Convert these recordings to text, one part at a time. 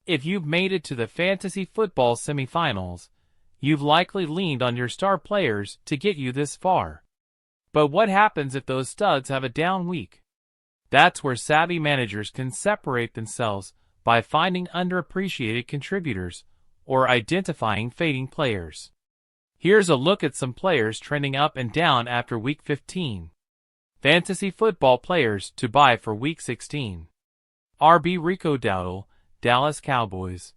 If you've made it to the fantasy football semifinals, you've likely leaned on your star players to get you this far. But what happens if those studs have a down week? That's where savvy managers can separate themselves by finding underappreciated contributors or identifying fading players. Here's a look at some players trending up and down after Week 15. Fantasy football players to buy for Week 16. RB Rico Dowdle, Dallas Cowboys.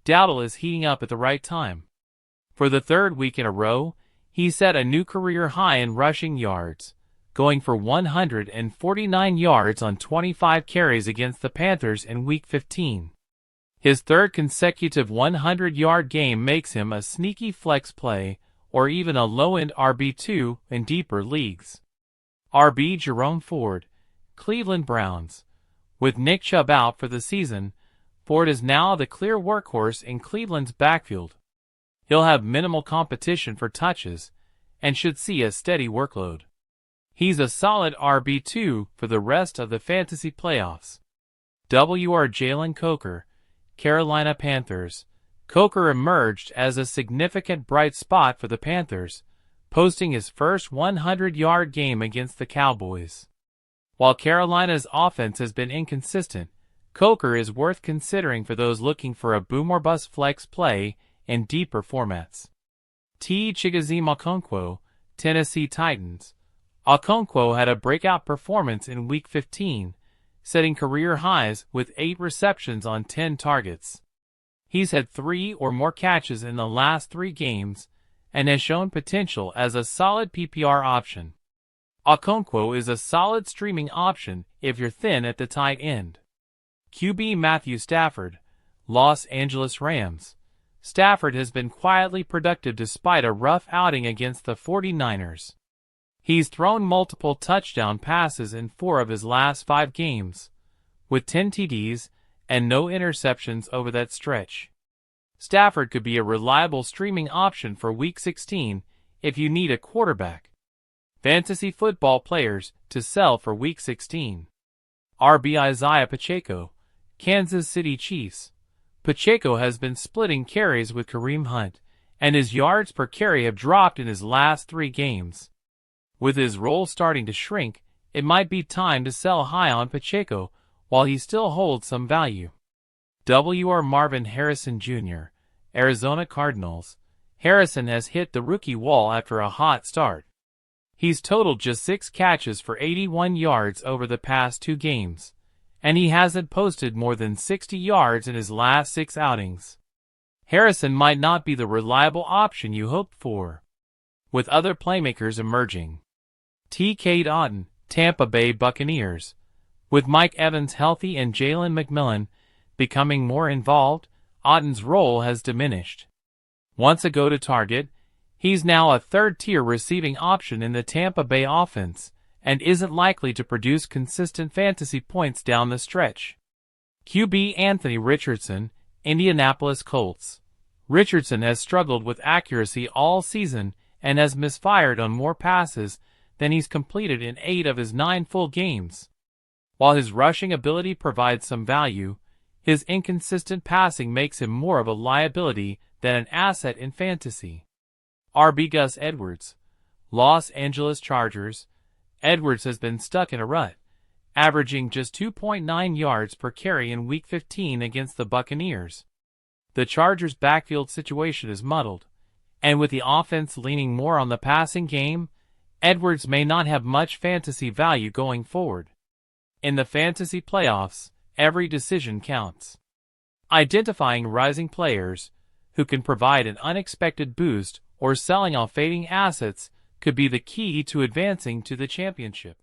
Dowdle is heating up at the right time. For the third week in a row, he set a new career high in rushing yards, going for 149 yards on 25 carries against the Panthers in Week 15. His third consecutive 100-yard game makes him a sneaky flex play or even a low-end RB2 in deeper leagues. RB Jerome Ford, Cleveland Browns. With Nick Chubb out for the season, Ford is now the clear workhorse in Cleveland's backfield. He'll have minimal competition for touches and should see a steady workload. He's a solid RB2 for the rest of the fantasy playoffs. WR Jalen Coker, Carolina Panthers. Coker emerged as a significant bright spot for the Panthers, posting his first 100-yard game against the Cowboys. While Carolina's offense has been inconsistent, Coker is worth considering for those looking for a boom or bust flex play in deeper formats. Chigoziem Okonkwo, Tennessee Titans. Okonkwo had a breakout performance in Week 15, setting career highs with 8 receptions on 10 targets. He's had 3 or more catches in the last 3 games and has shown potential as a solid PPR option. Okonkwo is a solid streaming option if you're thin at the tight end. QB Matthew Stafford, Los Angeles Rams. Stafford has been quietly productive despite a rough outing against the 49ers. He's thrown multiple touchdown passes in 4 of his last 5 games, with 10 TDs and no interceptions over that stretch. Stafford could be a reliable streaming option for Week 16 if you need a quarterback. Fantasy football players to sell for Week 16. RB Isiah Pacheco, Kansas City Chiefs. Pacheco has been splitting carries with Kareem Hunt, and his yards per carry have dropped in his last 3 games. With his role starting to shrink, it might be time to sell high on Pacheco while he still holds some value. WR Marvin Harrison Jr., Arizona Cardinals. Harrison has hit the rookie wall after a hot start. He's totaled just 6 catches for 81 yards over the past 2 games, and he hasn't posted more than 60 yards in his last 6 outings. Harrison might not be the reliable option you hoped for, with other playmakers emerging. T.K. Otten, Tampa Bay Buccaneers. With Mike Evans healthy and Jalen McMillan becoming more involved, Otten's role has diminished. Once a go-to-target, he's now a third-tier receiving option in the Tampa Bay offense and isn't likely to produce consistent fantasy points down the stretch. QB Anthony Richardson, Indianapolis Colts. Richardson has struggled with accuracy all season and has misfired on more passes than he's completed in 8 of his 9 full games. While his rushing ability provides some value, his inconsistent passing makes him more of a liability than an asset in fantasy. RB Gus Edwards, Los Angeles Chargers. Edwards has been stuck in a rut, averaging just 2.9 yards per carry in Week 15 against the Buccaneers. The Chargers' backfield situation is muddled, and with the offense leaning more on the passing game, Edwards may not have much fantasy value going forward. In the fantasy playoffs, every decision counts. Identifying rising players who can provide an unexpected boost or selling off fading assets could be the key to advancing to the championship.